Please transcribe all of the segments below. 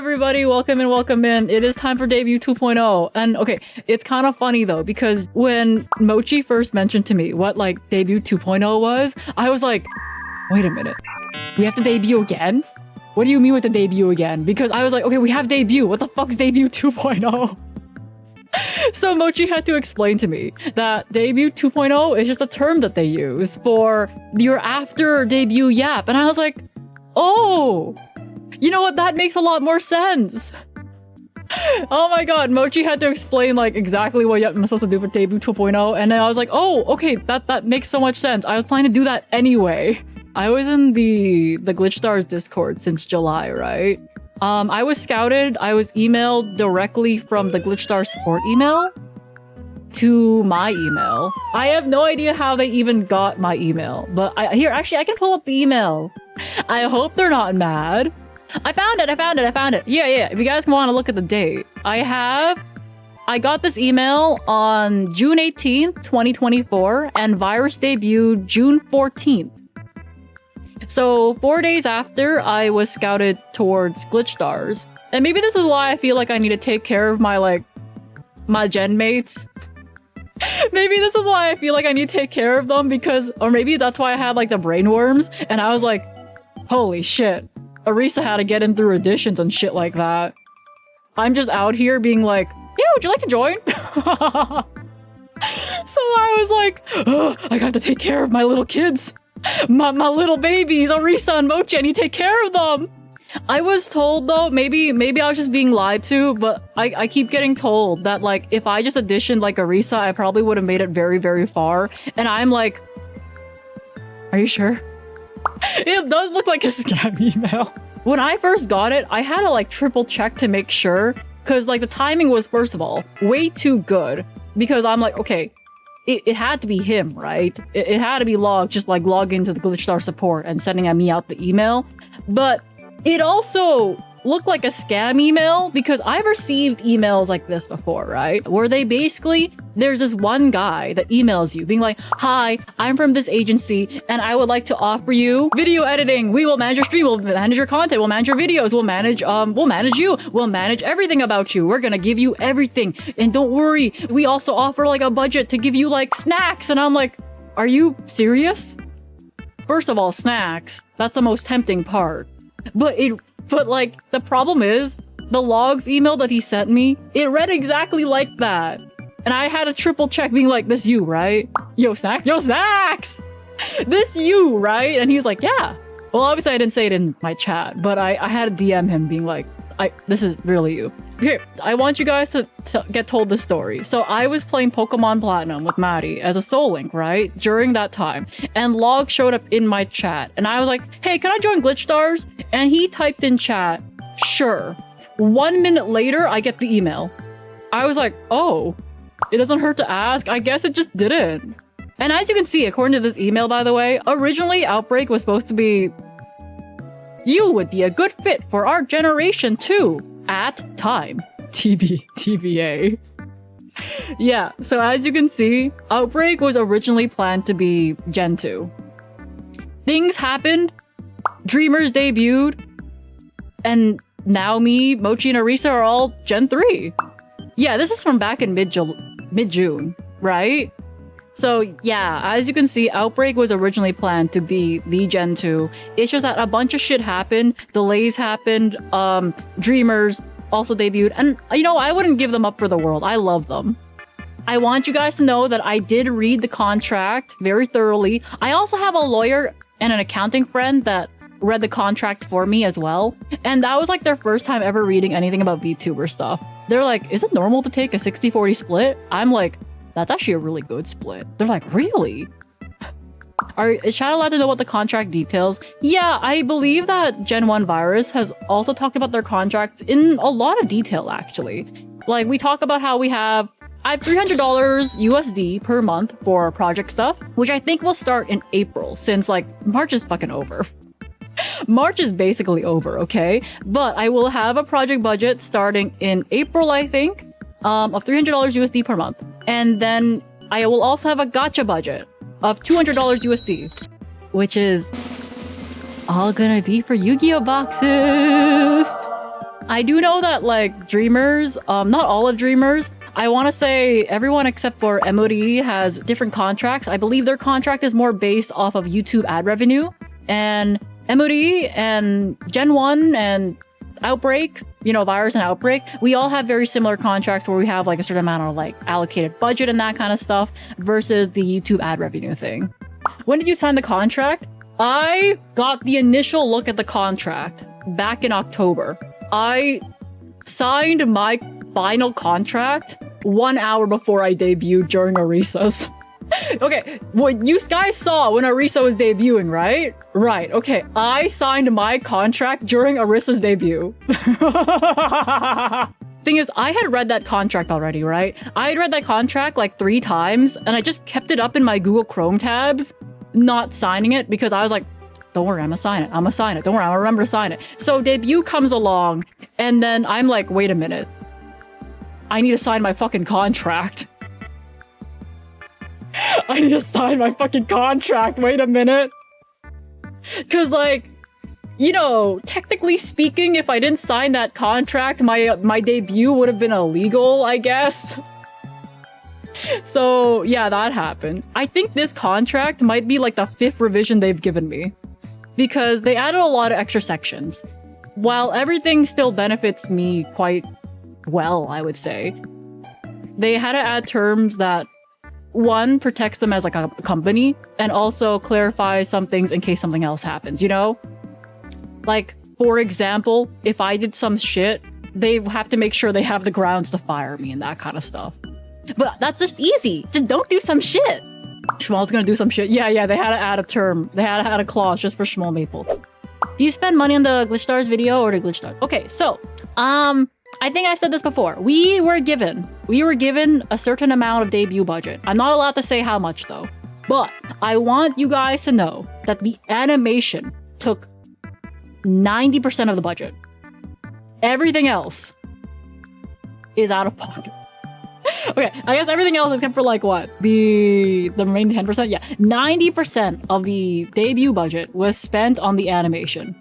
everybody, welcome in, welcome in. It is time for debut 2.0. And okay, it's kind of funny though, because when Mochi first mentioned to me what like debut 2.0 was, I was like, wait a minute, we have to debut again? What do you mean with the debut again? Because I was like, okay, we have debut, what the fuck's debut 2.0? So Mochi had to explain to me that debut 2.0 is just a term that they use for your after debut yap. And I was like, oh, you know what? That makes a lot more sense. Oh my god, Mochi had to explain like exactly what yap I'm supposed to do for debut 2.0. And then I was like, oh, okay, that makes so much sense. I was planning to do that anyway. I was in the Glitch Stars Discord since July, right? I was scouted. I was emailed directly from the Glitch Star support email to my email. I have no idea how they even got my email, but here, actually, I can pull up the email. I hope they're not mad. I found it. Yeah. If you guys want to look at the date, I got this email on June 18th, 2024, and virus debuted June 14th. So 4 days after, I was scouted towards Glitch Stars. And maybe this is why I feel like I need to take care of my gen mates. Maybe this is why I feel like I need to take care of them or maybe that's why I had like the brainworms and I was like, holy shit, Arisa had to get in through additions and shit like that. I'm just out here being like, yeah, would you like to join? So I was like, oh, I got to take care of my little kids. My little babies, Arisa and Mochi, I need to take care of them. I was told though, maybe I was just being lied to, but I keep getting told that like if I just auditioned like Arisa, I probably would have made it very, very far. And I'm like, are you sure? It does look like a scam email. When I first got it, I had to like triple check to make sure, because like the timing was, first of all, way too good. Because I'm like, okay, it had to be him, right? It had to be logged, just like log into the Glitch Star support and sending me out the email. But it also looked like a scam email because I've received emails like this before, right? Where they basically, there's this one guy that emails you being like, hi, I'm from this agency and I would like to offer you video editing. We will manage your stream, we'll manage your content, we'll manage your videos, we'll manage you, we'll manage everything about you. We're gonna give you everything. And don't worry, we also offer like a budget to give you like snacks. And I'm like, are you serious? First of all, snacks, that's the most tempting part. But like, the problem is, the logs email that he sent me, it read exactly like that. And I had a triple check being like, this you, right? Yo, snacks! This you, right? And he was like, yeah. Well, obviously I didn't say it in my chat, but I had to DM him being like, this is really you. Here, I want you guys to get told this story. So I was playing Pokemon Platinum with Maddie as a Soul Link, right? During that time. And Log showed up in my chat. And I was like, hey, can I join Glitch Stars? And he typed in chat, sure. 1 minute later, I get the email. I was like, oh, it doesn't hurt to ask. I guess it just didn't. And as you can see, according to this email, by the way, originally Outbreak was supposed to be, you would be a good fit for our generation too, at time. TBA. Yeah, so as you can see, Outbreak was originally planned to be Gen 2. Things happened, Dreamers debuted, and now me, Mochi, and Arisa are all Gen 3. Yeah, this is from back in mid-June, right? So yeah, as you can see, Outbreak was originally planned to be the Gen 2. It's just that a bunch of shit happened, delays happened, Dreamers also debuted, and you know, I wouldn't give them up for the world. I love them. I want you guys to know that I did read the contract very thoroughly. I also have a lawyer and an accounting friend that read the contract for me as well. And that was like their first time ever reading anything about VTuber stuff. They're like, is it normal to take a 60-40 split? I'm like, that's actually a really good split. They're like, really? Is chat allowed to know what the contract details? Yeah, I believe that Gen 1 Virus has also talked about their contracts in a lot of detail, actually. Like, we talk about how I have $300 USD per month for project stuff, which I think will start in April, since like March is fucking over. March is basically over, okay? But I will have a project budget starting in April, I think, of $300 USD per month. And then I will also have a gacha budget of $200 USD, which is all gonna be for Yu-Gi-Oh boxes. I do know that like Dreamers, not all of Dreamers, I want to say everyone except for MOD has different contracts. I believe their contract is more based off of YouTube ad revenue, and MOD and Gen 1 and Outbreak, you know, Virus and Outbreak, we all have very similar contracts where we have like a certain amount of like allocated budget and that kind of stuff versus the YouTube ad revenue thing. When did you sign the contract? I got the initial look at the contract back in October. I signed my final contract 1 hour before I debuted during Arisa's. Okay, what you guys saw when Arisa was debuting, right? Right, okay. I signed my contract during Arisa's debut. Thing is, I had read that contract already, right? I had read that contract like 3 times, and I just kept it up in my Google Chrome tabs, not signing it, because I was like, don't worry, I'm gonna sign it. I'm gonna sign it. Don't worry, I'm gonna remember to sign it. So debut comes along, and then I'm like, wait a minute. I need to sign my fucking contract. I need to sign my fucking contract. Wait a minute. Cause like, you know, technically speaking, if I didn't sign that contract, my debut would have been illegal, I guess. So yeah, that happened. I think this contract might be like the 5th revision they've given me, because they added a lot of extra sections. While everything still benefits me quite well, I would say, they had to add terms that, one, protects them as like a company, and also clarifies some things in case something else happens, you know? Like, for example, if I did some shit, they have to make sure they have the grounds to fire me and that kind of stuff. But that's just easy. Just don't do some shit. Shmuel's gonna do some shit. Yeah, they had to add a term. They had to add a clause just for Shmuel Maple. Do you spend money on the Glitch Stars video or the Glitch Stars? Okay, so, I think I said this before. We were given a certain amount of debut budget. I'm not allowed to say how much though. But I want you guys to know that the animation took 90% of the budget. Everything else is out of pocket. Okay, I guess everything else except for like what? The remaining 10%? Yeah, 90% of the debut budget was spent on the animation.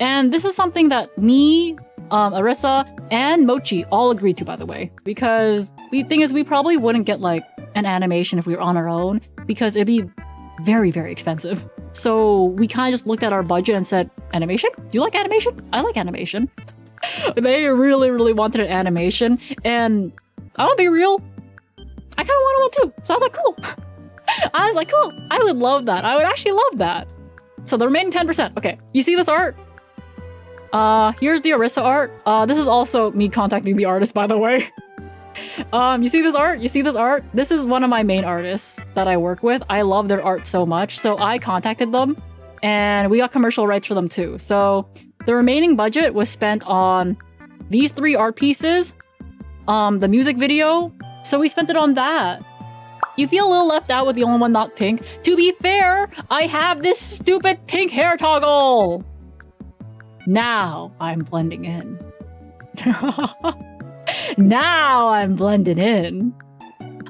And this is something that me, Arisa, and Mochi all agreed to, by the way. Because the thing is, we probably wouldn't get like an animation if we were on our own, because it'd be very, very expensive. So we kind of just looked at our budget and said, animation? Do you like animation? I like animation. They really, really wanted an animation, and I'll be real, I kind of wanted one too. So I was like, cool. I was like, cool. I would love that. I would actually love that. So the remaining 10%. Okay, you see this art? Here's the Arisa art. This is also me contacting the artist, by the way. You see this art? You see this art? This is one of my main artists that I work with. I love their art so much. So I contacted them, and we got commercial rights for them too. So the remaining budget was spent on these 3 art pieces, the music video. So we spent it on that. You feel a little left out with the only one not pink. To be fair, I have this stupid pink hair toggle. Now I'm blending in. Now I'm blending in.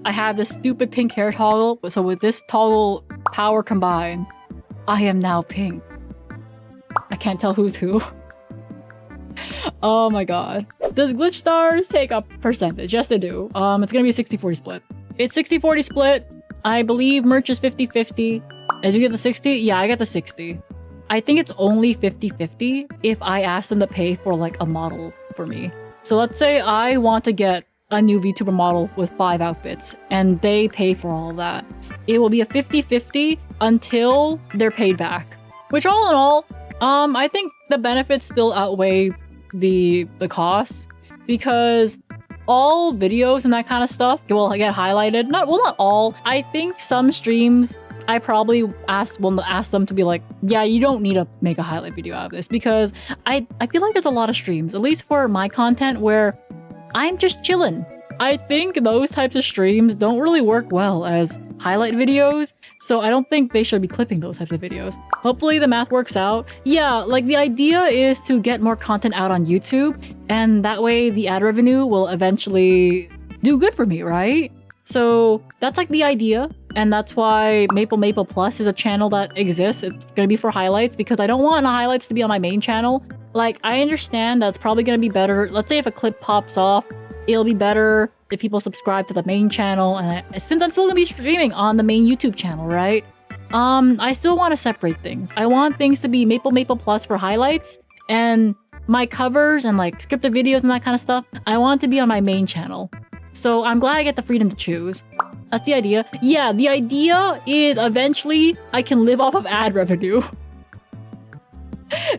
I have this stupid pink hair toggle, so with this toggle power combined, I am now pink. I can't tell who's who. Oh my god. Does Glitch Stars take a percentage? Yes, they do. It's gonna be a 60-40 split. It's 60-40 split. I believe merch is 50-50. As you get the 60? Yeah, I get the 60. I think it's only 50-50 if I ask them to pay for like a model for me. So let's say I want to get a new VTuber model with 5 outfits and they pay for all of that. It will be a 50-50 until they're paid back. Which all in all, I think the benefits still outweigh the costs, because all videos and that kind of stuff will get highlighted. Not all. I think some streams I probably will ask them to be like, yeah, you don't need to make a highlight video out of this, because I feel like there's a lot of streams, at least for my content, where I'm just chilling. I think those types of streams don't really work well as highlight videos, so I don't think they should be clipping those types of videos. Hopefully the math works out. Yeah, like the idea is to get more content out on YouTube, and that way the ad revenue will eventually do good for me, right? So that's like the idea, and that's why Maple Plus is a channel that exists. It's gonna be for highlights, because I don't want the highlights to be on my main channel. Like, I understand that's probably gonna be better. Let's say if a clip pops off, it'll be better if people subscribe to the main channel. And since I'm still gonna be streaming on the main YouTube channel, right? I still want to separate things. I want things to be Maple Plus for highlights, and my covers and like scripted videos and that kind of stuff, I want to be on my main channel. So I'm glad I get the freedom to choose. That's the idea. Yeah, the idea is eventually I can live off of ad revenue.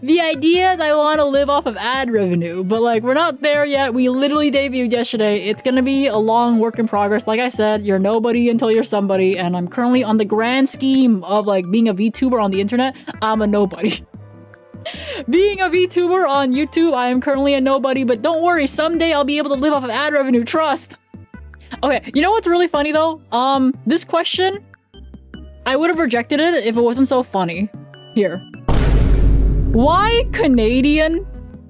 The idea is I want to live off of ad revenue, but like we're not there yet. We literally debuted yesterday. It's gonna be a long work in progress. Like I said, you're nobody until you're somebody, and I'm currently on the grand scheme of like being a VTuber on the internet. I'm a nobody. Being a VTuber on YouTube, I am currently a nobody, but don't worry, someday I'll be able to live off of ad revenue, trust. Okay, you know what's really funny though? This question, I would have rejected it if it wasn't so funny. Here. Why Canadian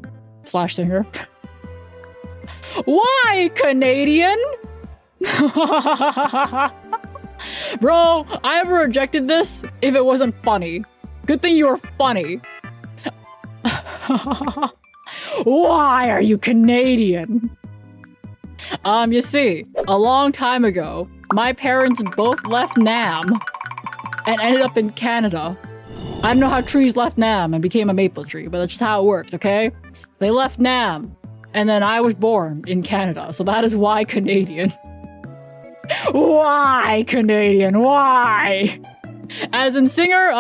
/ singer? Why Canadian? Bro, I ever rejected this if it wasn't funny. Good thing you were funny. Why are you Canadian? You see, a long time ago, my parents both left Nam and ended up in Canada. I don't know how trees left Nam and became a maple tree, but that's just how it works, okay? They left Nam, and then I was born in Canada, so that is why Canadian. Why Canadian? Why? As in singer,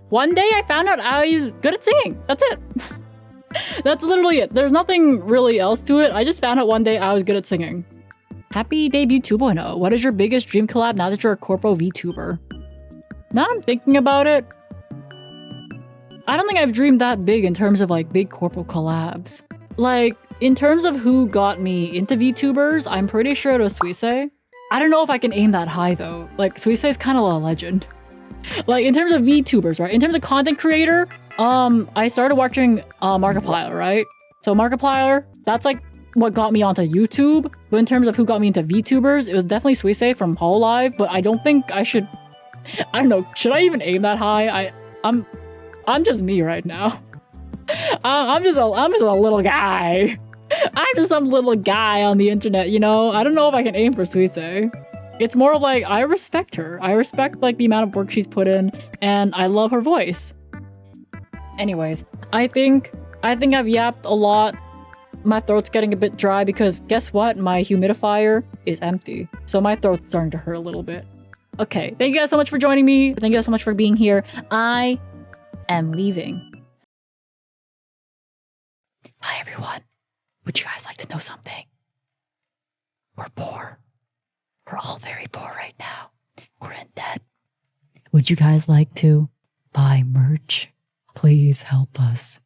one day I found out I was good at singing. That's it. That's literally it. There's nothing really else to it. I just found out one day I was good at singing. Happy debut 2.0. What is your biggest dream collab now that you're a corpo VTuber? Now I'm thinking about it, I don't think I've dreamed that big in terms of like big corpo collabs. Like, in terms of who got me into VTubers, I'm pretty sure it was Suisse. I don't know if I can aim that high though. Like, Suisse is kind of a legend. Like, in terms of VTubers, right? In terms of content creator, I started watching Markiplier, right? So Markiplier, that's like what got me onto YouTube. But in terms of who got me into VTubers, it was definitely Suisse from Hololive, but I don't think I should... I don't know, should I even aim that high? I'm just me right now. I'm just a little guy. I'm just some little guy on the internet, you know? I don't know if I can aim for Suisse. It's more of like, I respect her. I respect like the amount of work she's put in, and I love her voice. Anyways, I think I've yapped a lot. My throat's getting a bit dry because guess what? My humidifier is empty. So my throat's starting to hurt a little bit. Okay, thank you guys so much for joining me. Thank you guys so much for being here. I am leaving. Hi everyone. Would you guys like to know something? We're poor. We're all very poor right now. We're in debt. Would you guys like to buy merch? Please help us.